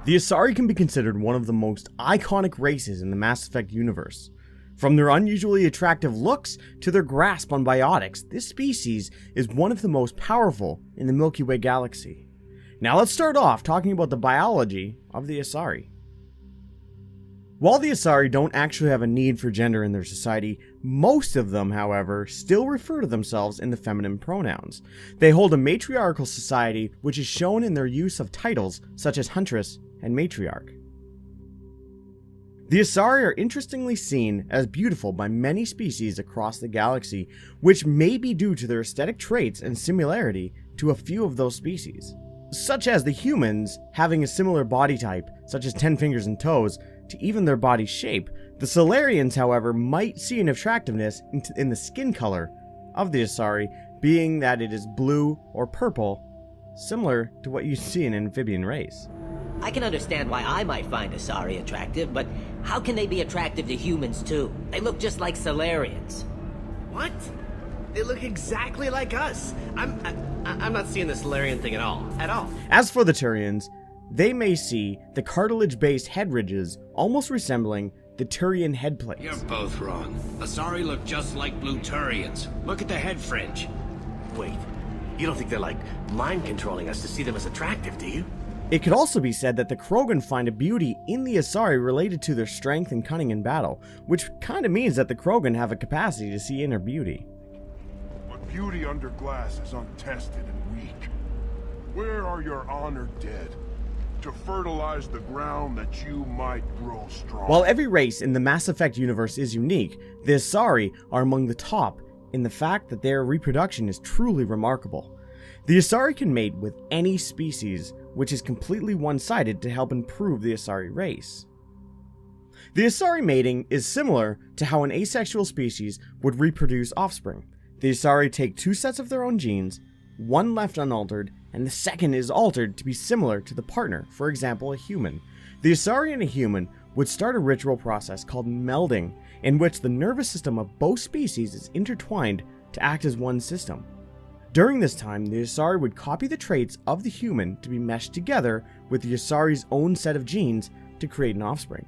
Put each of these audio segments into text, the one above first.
The Asari can be considered one of the most iconic races in the Mass Effect universe. From their unusually attractive looks to their grasp on biotics, this species is one of the most powerful in the Milky Way galaxy. Now let's start off talking about the biology of the Asari. While the Asari don't actually have a need for gender in their society, most of them, however, still refer to themselves in the feminine pronouns. They hold a matriarchal society, which is shown in their use of titles such as Huntress and Matriarch. The Asari are interestingly seen as beautiful by many species across the galaxy, which may be due to their aesthetic traits and similarity to a few of those species, such as the humans having a similar body type, such as 10 fingers and toes, to even their body shape. The Solarians, however, might see an attractiveness in the skin color of the Asari, being that it is blue or purple, similar to what you see in an amphibian race. I can understand why I might find Asari attractive, but how can they be attractive to humans too? They look just like Solarians. What? They look exactly like us. I'm not seeing the Solarian thing at all. As for the Turians, they may see the cartilage-based head ridges almost resembling the Turian head plates. You're both wrong. Asari look just like blue Turians. Look at the head fringe. Wait, you don't think they're like mind controlling us to see them as attractive, do you? It could also be said that the Krogan find a beauty in the Asari related to their strength and cunning in battle, which kinda means that the Krogan have a capacity to see inner beauty. But beauty under glass is untested and weak. Where are your honored dead to fertilize the ground that you might grow strong? While every race in the Mass Effect universe is unique, the Asari are among the top in the fact that their reproduction is truly remarkable. The Asari can mate with any species, which is completely one-sided to help improve the Asari race. The Asari mating is similar to how an asexual species would reproduce offspring. The Asari take two sets of their own genes, one left unaltered, and the second is altered to be similar to the partner, for example a human. The Asari and a human would start a ritual process called melding, in which the nervous system of both species is intertwined to act as one system. During this time, the Asari would copy the traits of the human to be meshed together with the Asari's own set of genes to create an offspring.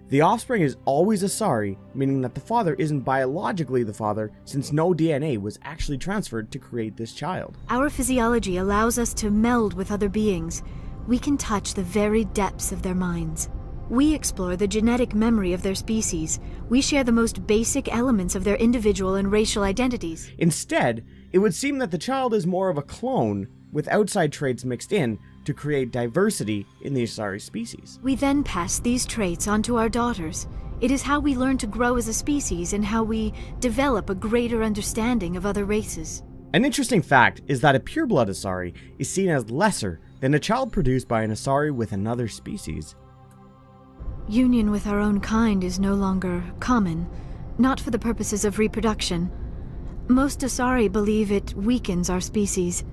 The offspring is always Asari, meaning that the father isn't biologically the father, since no DNA was actually transferred to create this child. Our physiology allows us to meld with other beings. We can touch the very depths of their minds. We explore the genetic memory of their species. We share the most basic elements of their individual and racial identities. Instead, it would seem that the child is more of a clone, with outside traits mixed in to create diversity in the Asari species. We then pass these traits on to our daughters. It is how we learn to grow as a species and how we develop a greater understanding of other races. An interesting fact is that a pureblood Asari is seen as lesser than a child produced by an Asari with another species. Union with our own kind is no longer common, not for the purposes of reproduction. Most Asari believe it weakens our species.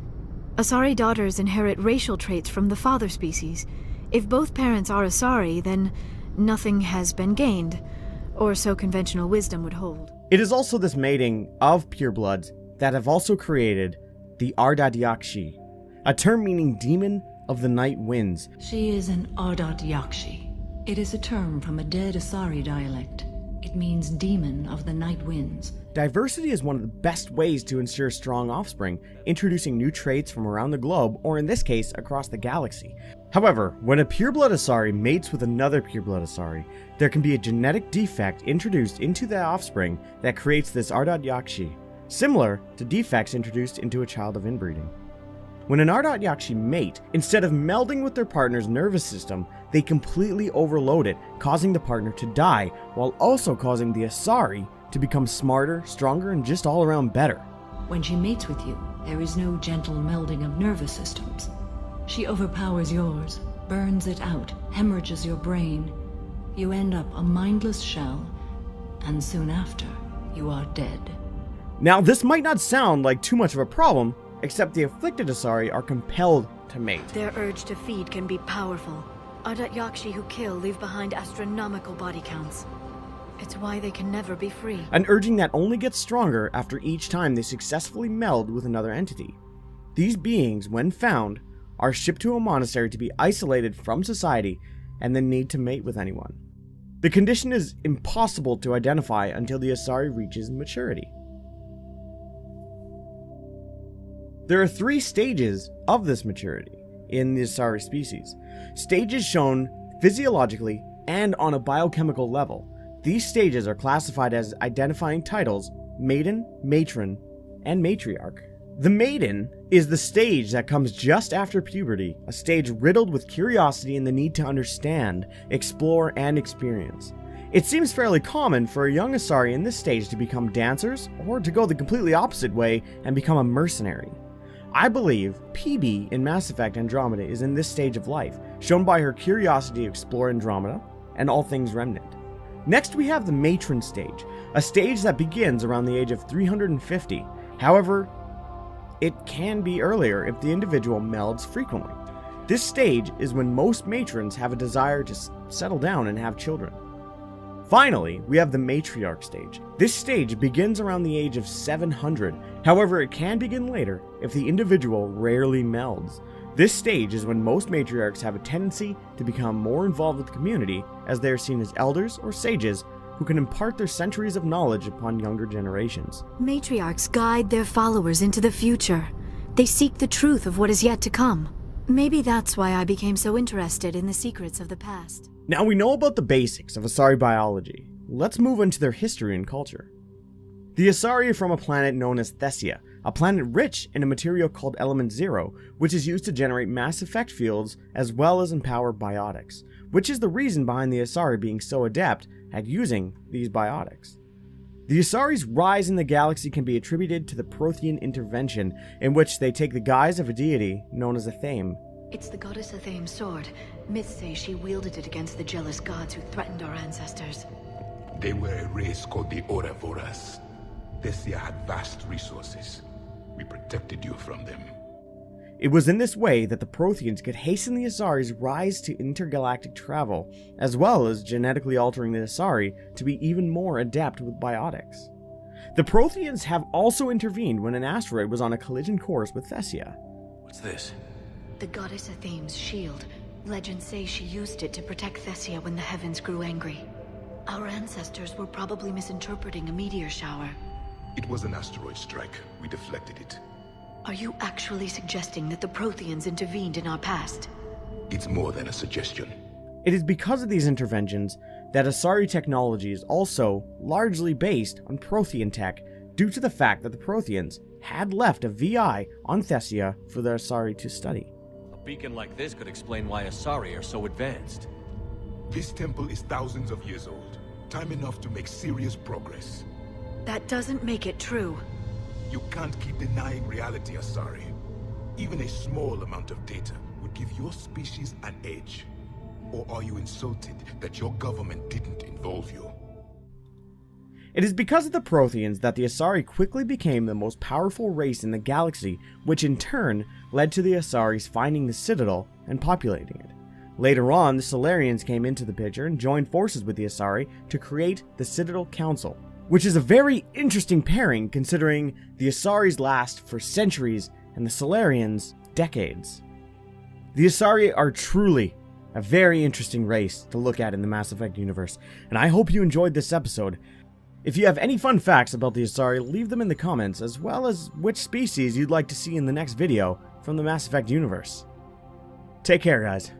Asari daughters inherit racial traits from the father species. If both parents are Asari, then nothing has been gained, or so conventional wisdom would hold. It is also this mating of purebloods that have also created the Ardat Yakshi, a term meaning demon of the night winds. She is an Ardat Yakshi. It is a term from a dead Asari dialect. It means demon of the night winds. Diversity is one of the best ways to ensure strong offspring, introducing new traits from around the globe, or in this case, across the galaxy. However, when a pureblood Asari mates with another pureblood Asari, there can be a genetic defect introduced into the offspring that creates this Ardat Yakshi, similar to defects introduced into a child of inbreeding. When an Ardat Yakshi mate, instead of melding with their partner's nervous system, they completely overload it, causing the partner to die, while also causing the Asari to become smarter, stronger, and just all around better. When she mates with you, there is no gentle melding of nervous systems. She overpowers yours, burns it out, hemorrhages your brain. You end up a mindless shell, and soon after, you are dead. Now, this might not sound like too much of a problem, except the afflicted Asari are compelled to mate. Their urge to feed can be powerful. Ardat Yakshi who kill leave behind astronomical body counts. It's why they can never be free. An urging that only gets stronger after each time they successfully meld with another entity. These beings, when found, are shipped to a monastery to be isolated from society and the need to mate with anyone. The condition is impossible to identify until the Asari reaches maturity. There are 3 stages of this maturity in the Asari species. Stages shown physiologically and on a biochemical level. These stages are classified as identifying titles: Maiden, Matron, and Matriarch. The Maiden is the stage that comes just after puberty, a stage riddled with curiosity and the need to understand, explore, and experience. It seems fairly common for a young Asari in this stage to become dancers, or to go the completely opposite way and become a mercenary. I believe PB in Mass Effect Andromeda is in this stage of life, shown by her curiosity to explore Andromeda and all things Remnant. Next we have the Matron Stage, a stage that begins around the age of 350. However, it can be earlier if the individual melds frequently. This stage is when most matrons have a desire to settle down and have children. Finally, we have the Matriarch Stage. This stage begins around the age of 700. However, it can begin later if the individual rarely melds. This stage is when most matriarchs have a tendency to become more involved with the community, as they are seen as elders or sages who can impart their centuries of knowledge upon younger generations. Matriarchs guide their followers into the future. They seek the truth of what is yet to come. Maybe that's why I became so interested in the secrets of the past. Now we know about the basics of Asari biology. Let's move into their history and culture. The Asari are from a planet known as Thessia, a planet rich in a material called Element Zero, which is used to generate mass effect fields as well as empower biotics, which is the reason behind the Asari being so adept at using these biotics. The Asari's rise in the galaxy can be attributed to the Prothean intervention, in which they take the guise of a deity known as a Thame. It's the goddess Athame's sword. Myths say she wielded it against the jealous gods who threatened our ancestors. They were a race called the Ouroboros. Thessia had vast resources. We protected you from them. It was in this way that the Protheans could hasten the Asari's rise to intergalactic travel, as well as genetically altering the Asari to be even more adept with biotics. The Protheans have also intervened when an asteroid was on a collision course with Thessia. What's this? The goddess Athame's shield. Legends say she used it to protect Thessia when the heavens grew angry. Our ancestors were probably misinterpreting a meteor shower. It was an asteroid strike. We deflected it. Are you actually suggesting that the Protheans intervened in our past? It's more than a suggestion. It is because of these interventions that Asari technology is also largely based on Prothean tech, due to the fact that the Protheans had left a VI on Thessia for the Asari to study. A beacon like this could explain why Asari are so advanced. This temple is thousands of years old. Time enough to make serious progress. That doesn't make it true. You can't keep denying reality, Asari. Even a small amount of data would give your species an edge. Or are you insulted that your government didn't involve you? It is because of the Protheans that the Asari quickly became the most powerful race in the galaxy, which in turn led to the Asaris finding the Citadel and populating it. Later on, the Solarians came into the picture and joined forces with the Asari to create the Citadel Council, which is a very interesting pairing considering the Asaris last for centuries and the Solarians decades. The Asari are truly a very interesting race to look at in the Mass Effect universe, and I hope you enjoyed this episode. If you have any fun facts about the Asari, leave them in the comments, as well as which species you'd like to see in the next video from the Mass Effect universe. Take care, guys.